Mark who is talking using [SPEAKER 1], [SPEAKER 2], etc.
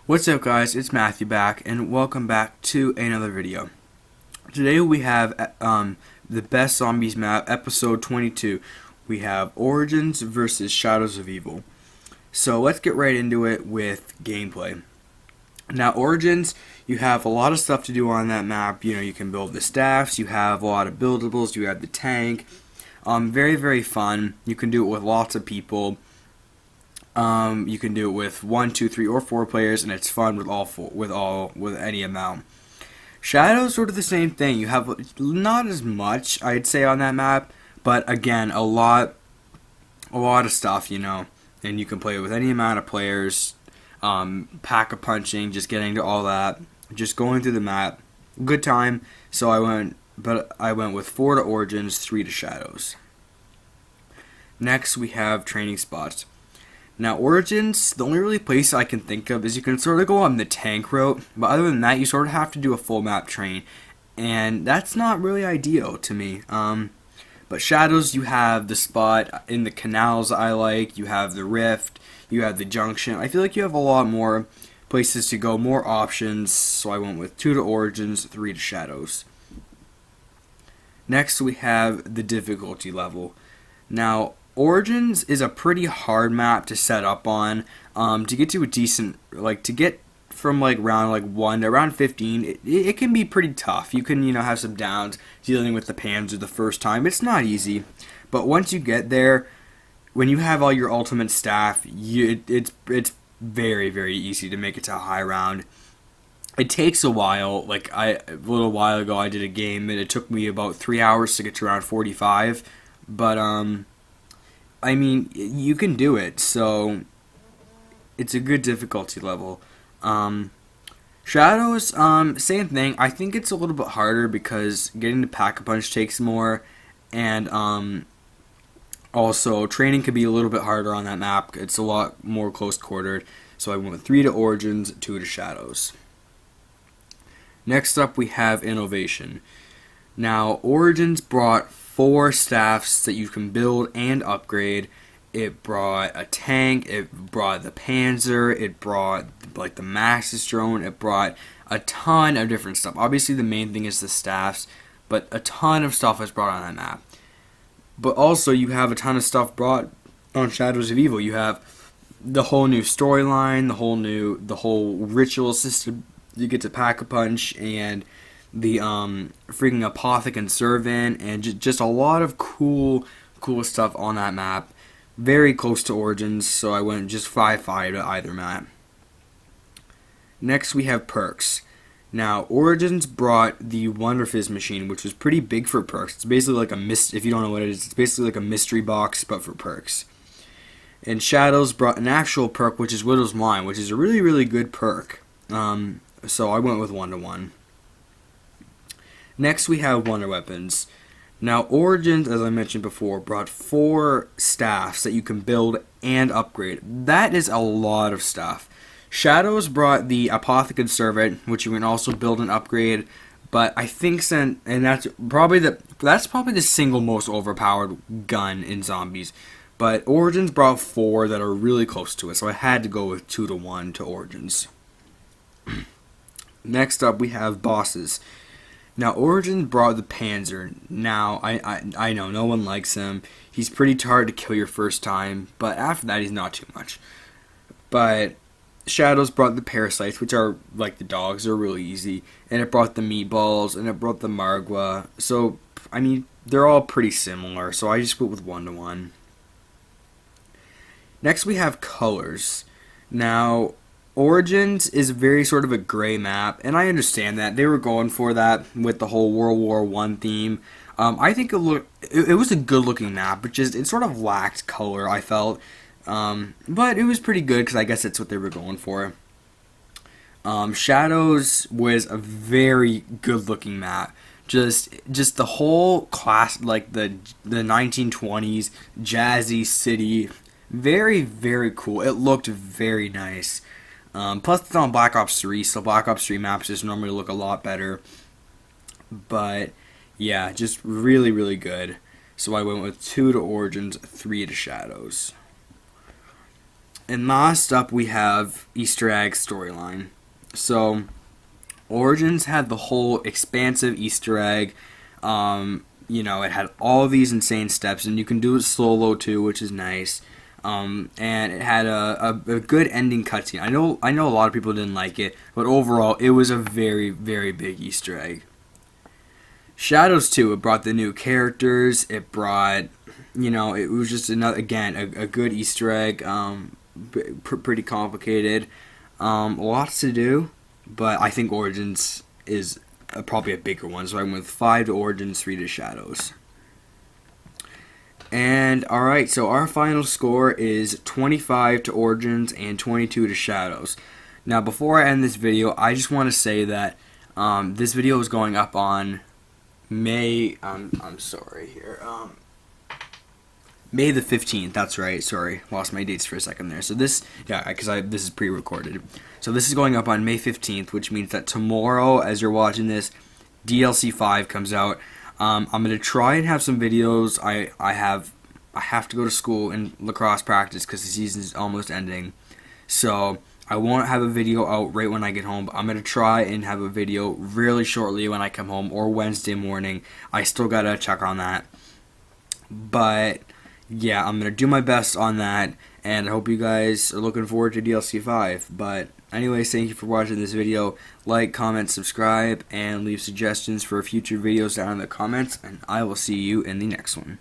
[SPEAKER 1] What's up guys, it's Matthew back and welcome back to another video. Today we have the best zombies map, episode 22. We have Origins versus Shadows of Evil. So let's get right into it with gameplay. Now Origins, you have a lot of stuff to do on that map. You know, you can build the staffs, you have a lot of buildables, you have the tank. Very fun. You can do it with lots of people. You can do it with 1, 2, 3, or 4 players, and it's fun with any amount. Shadows sort of the same thing. You have not as much, I'd say, on that map, but again, a lot of stuff, you know, and you can play it with any amount of players. Pack-a-punching, just getting to all that, just going through the map, good time. So I went with 4 to Origins, 3 to Shadows. Next, we have training spots. Now, Origins, the only really place I can think of is you can sort of go on the tank route, but other than that, you sort of have to do a full map train, and that's not really ideal to me. But Shadows, you have the spot in the canals I like, you have the rift, you have the junction. I feel like you have a lot more places to go, more options, so I went with 2 to Origins, 3 to Shadows. Next, we have the difficulty level. Now, Origins is a pretty hard map to set up on. To get to a decent, to get from round 1 to round 15, it can be pretty tough. You can, have some downs dealing with the Panzer the first time. It's not easy, but once you get there, when you have all your ultimate staff, it's very easy to make it to a high round. It takes a while. A little while ago, I did a game and it took me about 3 hours to get to round 45, but I mean, you can do it, so it's a good difficulty level. Shadows, same thing. I think it's a little bit harder because getting to Pack-a-Punch takes more, and also training can be a little bit harder on that map. It's a lot more close-quartered, so I went with 3 to Origins, 2 to Shadows. Next up, we have Innovation. Now, Origins brought 4 staffs that you can build and upgrade. It brought a tank, it brought the Panzer, it brought the Maxis drone, it brought a ton of different stuff. Obviously the main thing is the staffs, but a ton of stuff is brought on that map. But also you have a ton of stuff brought on Shadows of Evil. You have the whole new storyline, the whole ritual system. You get to Pack-a-Punch and the freaking Apothicon Servant, and just a lot of cool stuff on that map. Very close to Origins, so I went just 5-5 to either map. Next we have perks. Now, Origins brought the Wonder Fizz machine, which was pretty big for perks. It's basically like if you don't know what it is, it's basically like a mystery box, but for perks. And Shadows brought an actual perk, which is Widow's Mine, which is a really good perk. So I went with 1 to 1. Next we have Wonder Weapons. Now Origins, as I mentioned before, brought 4 staffs that you can build and upgrade. That is a lot of stuff. Shadows brought the Apothicon Servant, which you can also build and upgrade, but I think that's probably the single most overpowered gun in zombies. But Origins brought 4 that are really close to it, so I had to go with 2 to 1 to Origins. Next up we have bosses. Now, Origins brought the Panzer. Now, I know no one likes him. He's pretty hard to kill your first time, but after that, he's not too much. But Shadows brought the Parasites, which are like the dogs, they're really easy. And it brought the Meatballs, and it brought the Margwa. So, I mean, they're all pretty similar, so I just went with 1 to 1. Next, we have colors. Now, Origins is very sort of a gray map, and I understand that. They were going for that with the whole World War I theme. I think it was a good-looking map, but it sort of lacked color, I felt. But it was pretty good, because I guess that's what they were going for. Shadows was a very good-looking map. Just the whole class, the 1920s, jazzy city. Very cool. It looked very nice. Plus it's on Black Ops 3, so Black Ops 3 maps just normally look a lot better. But yeah, just really good. So I went with 2 to Origins, 3 to Shadows. And last up, we have Easter egg storyline. So, Origins had the whole expansive Easter egg. It had all these insane steps, and you can do it solo too, which is nice. And it had a good ending cutscene. I know a lot of people didn't like it, but overall, it was a very, very big Easter egg. Shadows 2, it brought the new characters. It brought, it was just a good Easter egg. Pretty complicated. Lots to do, but I think Origins is probably a bigger one. So I went with 5 to Origins, 3 to Shadows. And alright, so our final score is 25 to Origins and 22 to Shadows. Now, before I end this video, I just want to say that this video is going up on May the 15th. That's right. Sorry, lost my dates for a second there. So this is pre-recorded. So this is going up on May 15th, which means that tomorrow, as you're watching this, DLC 5 comes out. I'm gonna try and have some videos. I have to go to school and lacrosse practice because the season is almost ending. So I won't have a video out right when I get home, but I'm going to try and have a video really shortly when I come home, or Wednesday morning. I still got to check on that. But yeah, I'm going to do my best on that, and I hope you guys are looking forward to DLC 5. But anyways, thank you for watching this video. Like, comment, subscribe, and leave suggestions for future videos down in the comments, and I will see you in the next one.